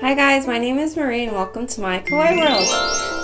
Hi guys, my name is Marie and welcome to my Kawaii world.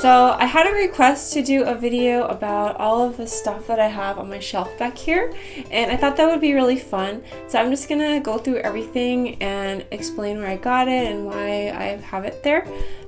So I had a request to do a video about all of the stuff that I have on my shelf back here, and I thought that would be really fun. So I'm just gonna go through everything and explain where I got it and why I have it there.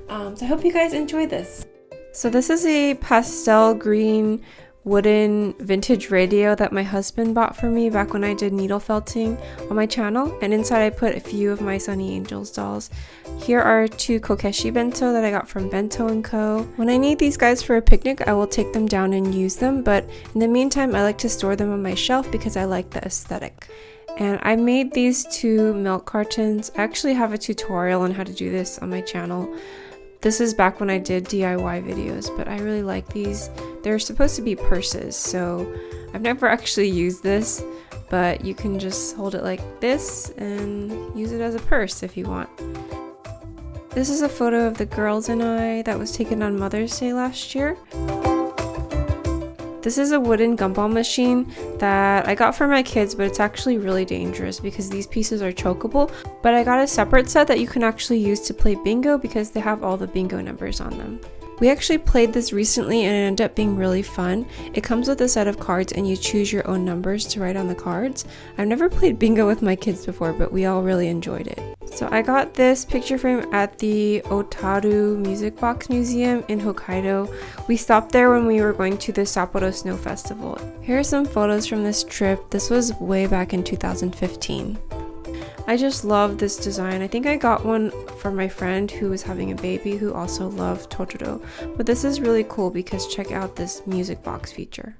So I hope you guys enjoy this. So this is a pastel green wooden vintage radio that my husband bought for me back when I did needle felting on my channel, and inside I put a few of my Sunny Angels dolls. Here are two kokeshi bento that I got from Bento & Co. When I need these guys for a picnic, I will take them down and use them, but in the meantime I like to store them on my shelf because I like the aesthetic. And I made these two milk cartons. I actually have a tutorial on how to do this on my channel. This is back when I did DIY videos, but I really like these. They're supposed to be purses, so I've never actually used this, but you can just hold it like this and use it as a purse if you want. This is a photo of the girls and I that was taken on Mother's Day last year. This is a wooden gumball machine that I got for my kids, but it's actually really dangerous because these pieces are chokeable. But I got a separate set that you can actually use to play bingo because they have all the bingo numbers on them. We actually played this recently and it ended up being really fun. It comes with a set of cards and you choose your own numbers to write on the cards. I've never played bingo with my kids before, but we all really enjoyed it. So I got this picture frame at the Otaru Music Box Museum in Hokkaido. We stopped there when we were going to the Sapporo Snow Festival. Here are some photos from this trip. This was way back in 2015. I just love this design. I think I got one for my friend who was having a baby who also loved Totoro. But this is really cool because check out this music box feature.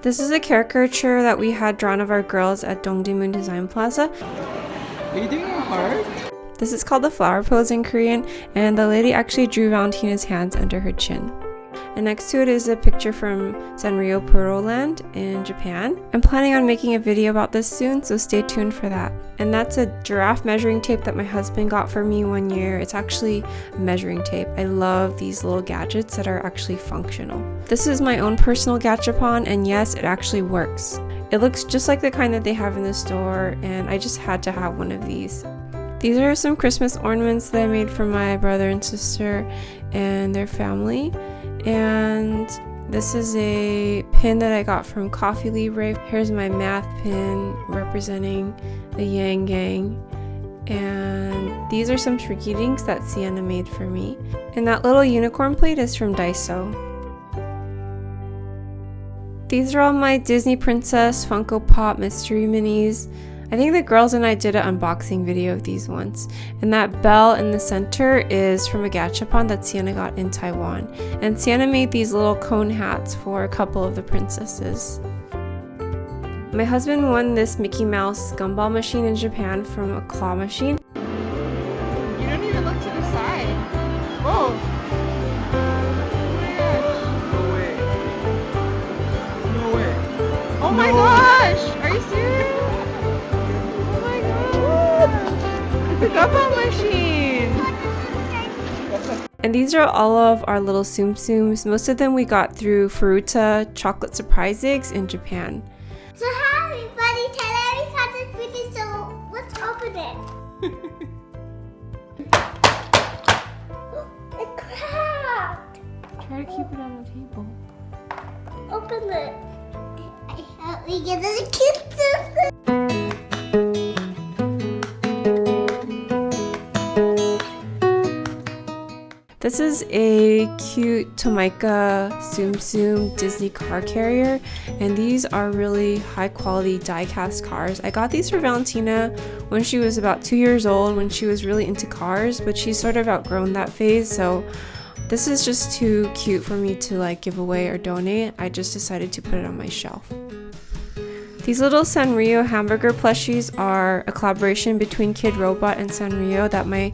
This is a caricature that we had drawn of our girls at Dongdaemun Design Plaza. Are you doing a heart? This is called the flower pose in Korean, and the lady actually drew Valentina's hands under her chin. And next to it is a picture from Sanrio Pearl Land in Japan. I'm planning on making a video about this soon, so stay tuned for that. And that's a giraffe measuring tape that my husband got for me one year. It's actually a measuring tape. I love these little gadgets that are actually functional. This is my own personal gachapon, and yes, it actually works. It looks just like the kind that they have in the store, and I just had to have one of these. These are some Christmas ornaments that I made for my brother and sister and their family. And this is a pin that I got from Coffee Libre. Here's my math pin representing the Yang Gang. And these are some Shrinky Dinks that Sienna made for me. And that little unicorn plate is from Daiso. These are all my Disney Princess Funko Pop mystery minis. I think the girls and I did an unboxing video of these once. And that bell in the center is from a gachapon that Sienna got in Taiwan. And Sienna made these little cone hats for a couple of the princesses. My husband won this Mickey Mouse gumball machine in Japan from a claw machine. You don't even look to the side. Oh! No way. No way. Oh my gosh! Are you serious? The gumball machine! And these are all of our little Tsum Tsums. Most of them we got through Furuta chocolate surprise eggs in Japan. So hi everybody, today we got this video, so let's open it. It cracked! Try to keep it on the table. Open it. I hope we get a cute Tsum. This is a cute Tomica Tsum Tsum Disney car carrier, and these are really high quality die cast cars. I got these for Valentina when she was about 2 years old, when she was really into cars, but she's sort of outgrown that phase, so this is just too cute for me to like give away or donate. I just decided to put it on my shelf. These little Sanrio hamburger plushies are a collaboration between Kid Robot and Sanrio that my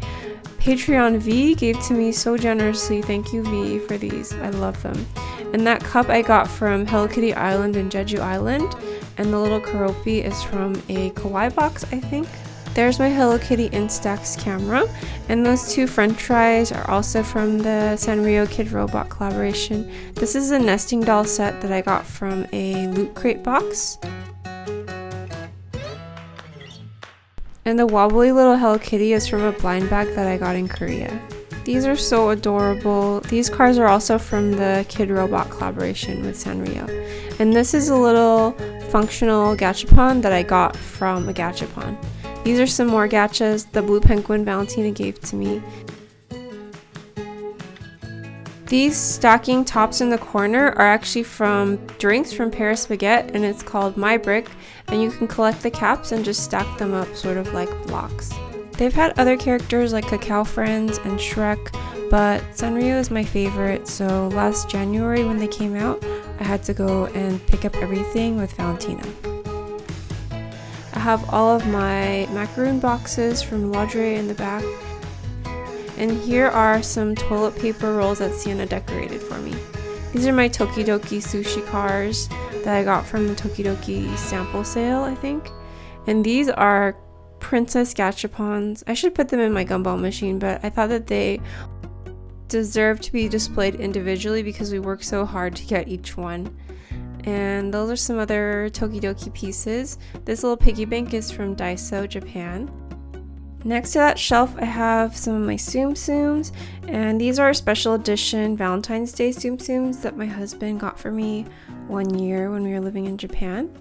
Patreon V gave to me so generously. Thank you, V, for these. I love them. And that cup I got from Hello Kitty Island and Jeju Island. And the little karopi is from a Kawaii box, I think. There's my Hello Kitty Instax camera, and those two french fries are also from the Sanrio Kid Robot collaboration. This is a nesting doll set that I got from a Loot Crate box. And the wobbly little Hello Kitty is from a blind bag that I got in Korea. These are so adorable. These cars are also from the Kid Robot collaboration with Sanrio. And this is a little functional gachapon that I got from a gachapon. These are some more gachas the blue penguin Valentina gave to me. These stacking tops in the corner are actually from drinks from Paris Baguette, and it's called My Brick, and you can collect the caps and just stack them up sort of like blocks. They've had other characters like Cacao Friends and Shrek, but Sanrio is my favorite, so last January when they came out, I had to go and pick up everything with Valentina. I have all of my macaroon boxes from Laundry in the back. And here are some toilet paper rolls that Sienna decorated for me. These are my Tokidoki sushi cars that I got from the Tokidoki sample sale, I think. And these are princess gachapons. I should put them in my gumball machine, but I thought that they deserve to be displayed individually because we worked so hard to get each one. And those are some other Tokidoki pieces. This little piggy bank is from Daiso, Japan. Next to that shelf, I have some of my Tsum Tsums, and these are special edition Valentine's Day Tsum Tsums that my husband got for me one year when we were living in Japan.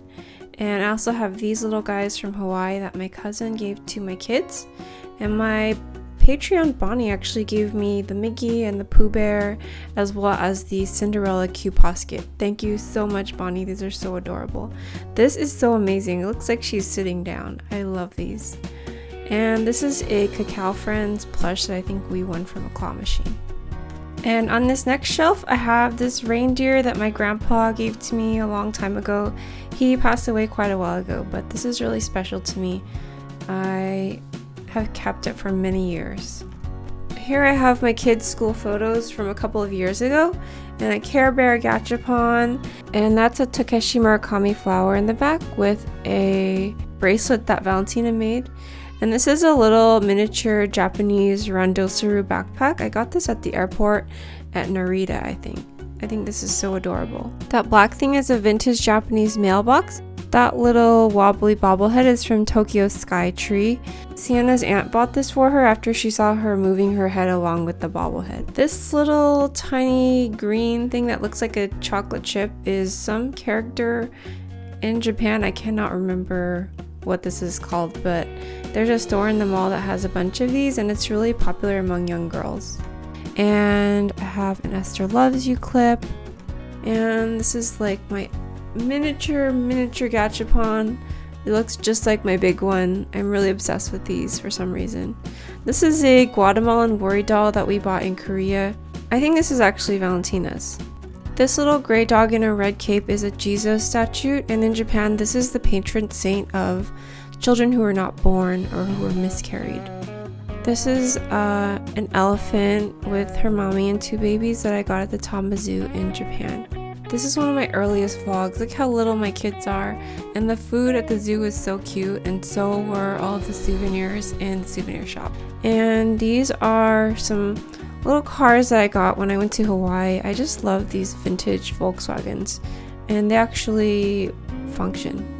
And I also have these little guys from Hawaii that my cousin gave to my kids. And my Patreon Bonnie actually gave me the Mickey and the Pooh Bear, as well as the Cinderella Q Posket. Thank you so much, Bonnie. These are so adorable. This is so amazing. It looks like she's sitting down. I love these. And this is a Cacao Friends plush that I think we won from a claw machine. And on this next shelf, I have this reindeer that my grandpa gave to me a long time ago. He passed away quite a while ago, but this is really special to me. I have kept it for many years. Here I have my kids' school photos from a couple of years ago, and a Care Bear gachapon, and that's a Takeshi Murakami flower in the back with a bracelet that Valentina made. And this is a little miniature Japanese Randosuru backpack. I got this at the airport at Narita, I think. I think this is so adorable. That black thing is a vintage Japanese mailbox. That little wobbly bobblehead is from Tokyo Sky Tree. Sienna's aunt bought this for her after she saw her moving her head along with the bobblehead. This little tiny green thing that looks like a chocolate chip is some character in Japan. I cannot remember what this is called, but there's a store in the mall that has a bunch of these, and it's really popular among young girls. And I have an Esther Loves You clip, and this is like my miniature gachapon. It looks just like my big one. I'm really obsessed with these for some reason. This is a Guatemalan worry doll that we bought in Korea. I think this is actually Valentina's. This little gray dog in a red cape is a Jesus statue, and in Japan this is the patron saint of children who are not born or who are miscarried. This is an elephant with her mommy and two babies that I got at the Tama Zoo in Japan. This is one of my earliest vlogs. Look how little my kids are, and the food at the zoo is so cute, and so were all of the souvenirs in the souvenir shop. And these are some little cars that I got when I went to Hawaii. I just love these vintage Volkswagens, and they actually function.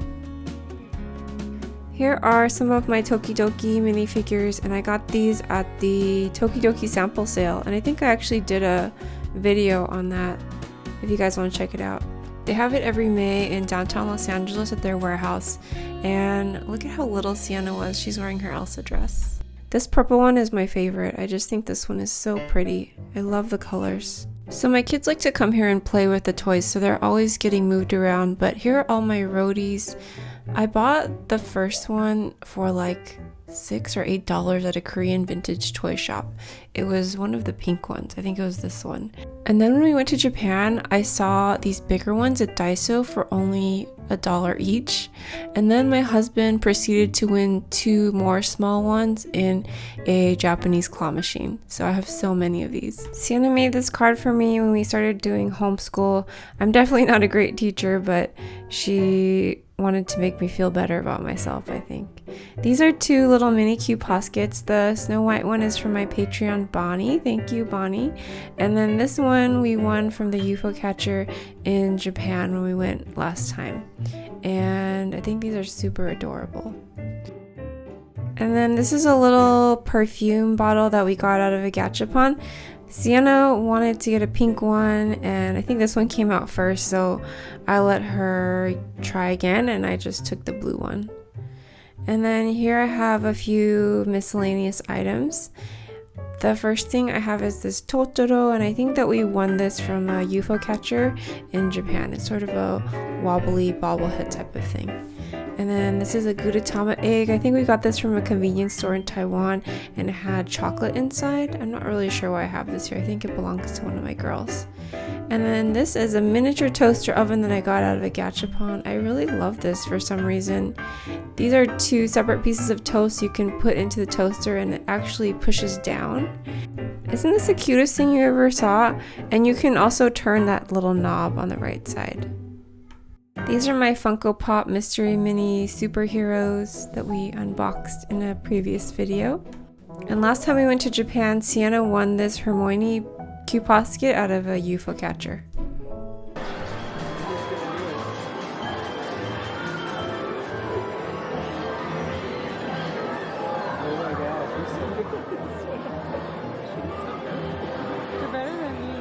Here are some of my Tokidoki minifigures, and I got these at the Tokidoki sample sale, and I think I actually did a video on that if you guys want to check it out. They have it every May in downtown Los Angeles at their warehouse, and look at how little Sienna was. She's wearing her Elsa dress. This purple one is my favorite. I just think this one is so pretty. I love the colors. So my kids like to come here and play with the toys, so they're always getting moved around, but here are all my roadies. I bought the first one for like $6 or $8 at a Korean vintage toy shop. It was one of the pink ones. I think it was this one. And then when we went to Japan, I saw these bigger ones at Daiso for only $1 each. And then my husband proceeded to win 2 more small ones in a Japanese claw machine. So I have so many of these. Sienna made this card for me when we started doing homeschool. I'm definitely not a great teacher, but she wanted to make me feel better about myself, I think. These are two little mini cute poskets. The Snow White one is from my Patreon, Bonnie. Thank you, Bonnie. And then this one we won from the UFO catcher in Japan when we went last time. And I think these are super adorable. And then this is a little perfume bottle that we got out of a gachapon. Sienna wanted to get a pink one, and I think this one came out first, so I let her try again, and I just took the blue one. And then here I have a few miscellaneous items. The first thing I have is this Totoro, and I think that we won this from a UFO catcher in Japan. It's sort of a wobbly bobblehead type of thing. And then this is a Gudetama egg. I think we got this from a convenience store in Taiwan, and it had chocolate inside. I'm not really sure why I have this here. I think it belongs to one of my girls. And then this is a miniature toaster oven that I got out of a gachapon. I really love this for some reason. These are two separate pieces of toast you can put into the toaster, and it actually pushes down. Isn't this the cutest thing you ever saw? And you can also turn that little knob on the right side. These are my Funko Pop Mystery Mini superheroes that we unboxed in a previous video. And last time we went to Japan, Sienna won this Hermione cute posket out of a UFO catcher. You're better than me.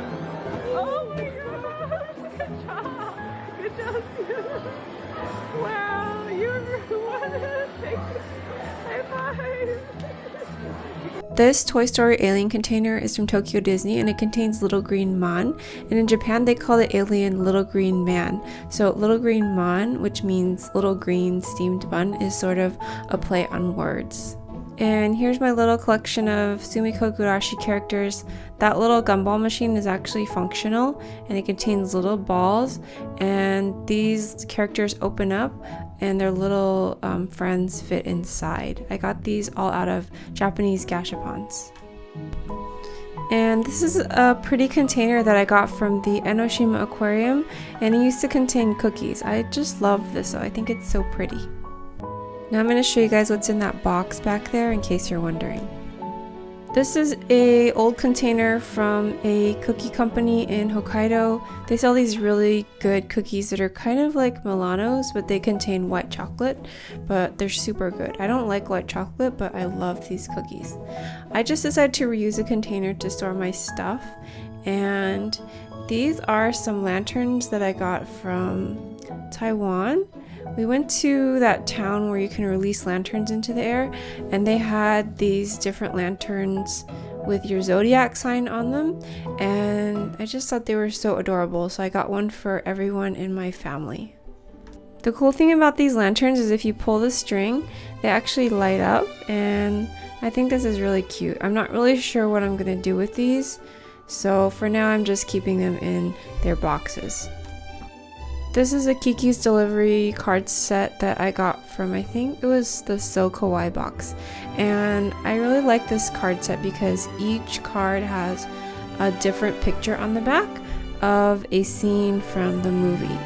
Oh my gosh! Good job! Good job, Sienna! Wow, you're one! High five! This Toy Story alien container is from Tokyo Disney, and it contains Little Green Man, and in Japan they call the alien Little Green Man. So Little Green Man, which means little green steamed bun, is sort of a play on words. And here's my little collection of Sumikko Gurashi characters. That little gumball machine is actually functional, and it contains little balls, and these characters open up and their little friends fit inside. I got these all out of Japanese gashapons. And this is a pretty container that I got from the Enoshima Aquarium, and it used to contain cookies. I just love this, so I think it's so pretty. Now I'm going to show you guys what's in that box back there in case you're wondering. This is a old container from a cookie company in Hokkaido. They sell these really good cookies that are kind of like Milanos, but they contain white chocolate, but they're super good. I don't like white chocolate, but I love these cookies. I just decided to reuse a container to store my stuff, and these are some lanterns that I got from Taiwan. We went to that town where you can release lanterns into the air, and they had these different lanterns with your zodiac sign on them, and I just thought they were so adorable, so I got one for everyone in my family. The cool thing about these lanterns is if you pull the string, they actually light up, and I think this is really cute. I'm not really sure what I'm going to do with these, so for now I'm just keeping them in their boxes. This is a Kiki's Delivery card set that I got from, I think it was the So Kawaii box. And I really like this card set because each card has a different picture on the back of a scene from the movie.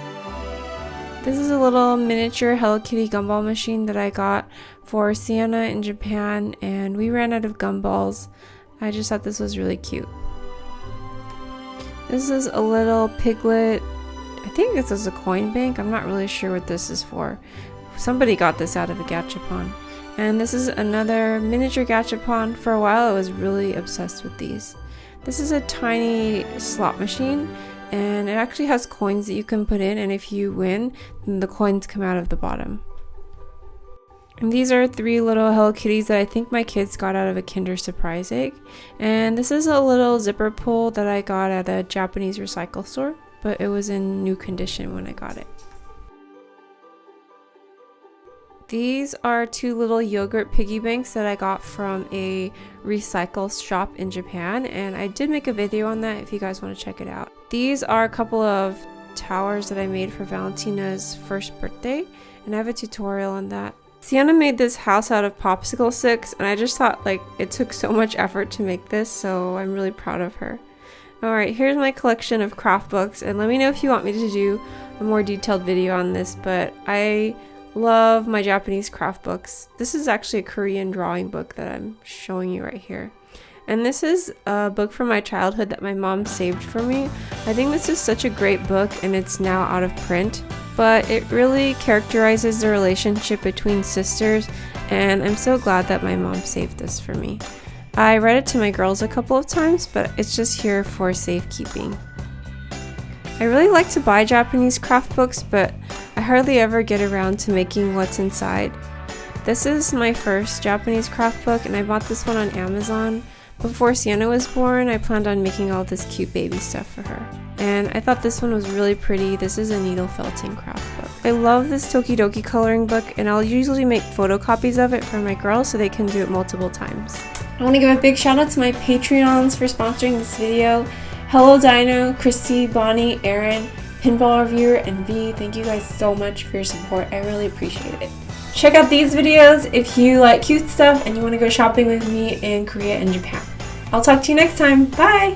This is a little miniature Hello Kitty gumball machine that I got for Sienna in Japan, and we ran out of gumballs. I just thought this was really cute. This is a little piglet. I think this is a coin bank. I'm not really sure what this is for. Somebody got this out of a gachapon. And this is another miniature gachapon. For a while I was really obsessed with these. This is a tiny slot machine, and it actually has coins that you can put in, and if you win, then the coins come out of the bottom. And these are 3 little Hello Kitties that I think my kids got out of a Kinder Surprise egg. And this is a little zipper pull that I got at a Japanese recycle store, but it was in new condition when I got it. These are 2 little yogurt piggy banks that I got from a recycle shop in Japan, and I did make a video on that if you guys want to check it out. These are a couple of towers that I made for Valentina's first birthday, and I have a tutorial on that. Sienna made this house out of popsicle sticks, and I just thought like it took so much effort to make this, so I'm really proud of her. Alright, here's my collection of craft books, and let me know if you want me to do a more detailed video on this, but I love my Japanese craft books. This is actually a Korean drawing book that I'm showing you right here. And this is a book from my childhood that my mom saved for me. I think this is such a great book and it's now out of print, but it really characterizes the relationship between sisters, and I'm so glad that my mom saved this for me. I read it to my girls a couple of times, but it's just here for safekeeping. I really like to buy Japanese craft books, but I hardly ever get around to making what's inside. This is my first Japanese craft book, and I bought this one on Amazon. Before Sienna was born, I planned on making all this cute baby stuff for her. And I thought this one was really pretty. This is a needle felting craft book. I love this Tokidoki coloring book, and I'll usually make photocopies of it for my girls so they can do it multiple times. I want to give a big shout out to my Patreons for sponsoring this video. Hello Dino, Christy, Bonnie, Aaron, Pinball Reviewer, and V. Thank you guys so much for your support. I really appreciate it. Check out these videos if you like cute stuff and you want to go shopping with me in Korea and Japan. I'll talk to you next time. Bye!